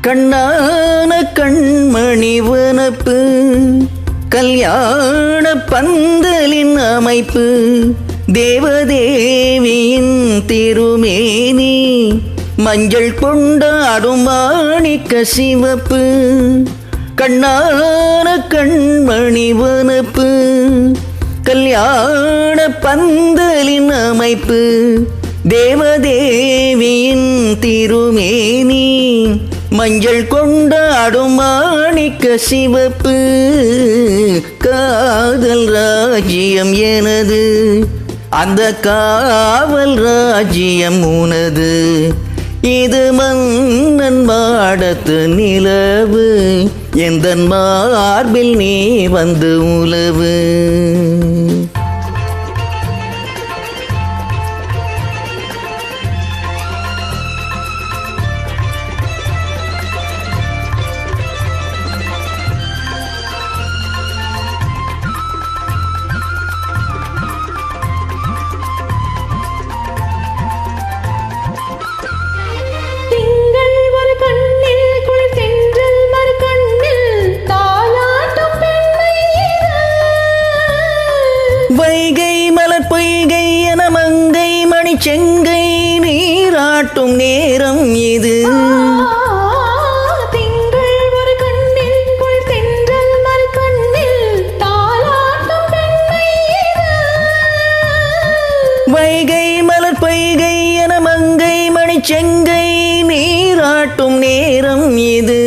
கண்ணான கண்மணி வனப்பு கல்யாண பந்தலின் அமைப்பு தேவதேவியின் திருமேனி மஞ்சள் கொண்டாடும் மாணிக்க சிவப்பு கண்ணான கண்மணி வனப்பு கல்யாண பந்தலின் அமைப்பு தேவதேவியின் திருமேனி மஞ்சள் கொண்டாடும் மாணிக்க சிவப்பு காதல் ராஜ்யம் எனது அந்த காவல் ராஜ்யம் உனது இது மன்னன் மாடத்து நிலவு எந்தன் மார்பில் நீ வந்து உலவு. வைகை மலர் பொய்கை என மங்கை மணி செங்கை நீராட்டும் நேரம் இது திங்கள் ஒரு கண்ணில் தென்றல் மறு கண்ணில் தாலாட்டும் பெண்மை இது. வைகை மலர் பொய்கை என மங்கை மணி செங்கை நீராட்டும் நேரம் இது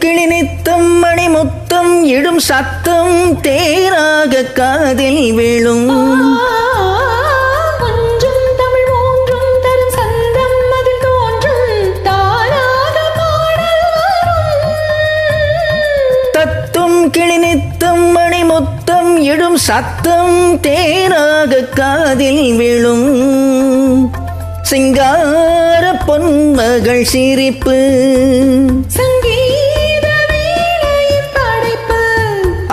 கிளி நித்தம் மணி முத்தம் இடும் சத்தம் தேராக காதில் விழும் கொஞ்சம் தமிழ் மூன்றும் தரும் சந்தம் அதில் தோன்றும் தாராக பாடல் தத்தும் கிளி நித்தம் மணி முத்தம் இடும் சத்தம் தேராக காதில் விழும் சிங்கார பொன்மகள் சிரிப்பு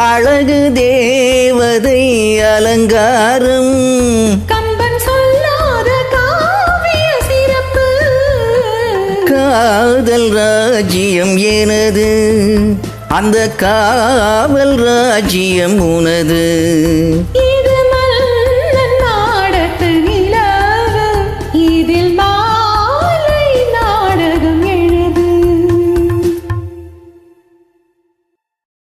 அழகு தேவதை அலங்காரம் கம்பன் சொல்லாத காவிய சிறப்பு காதல் ராஜ்யம் எனது அந்த காவல் ராஜ்யம் உனது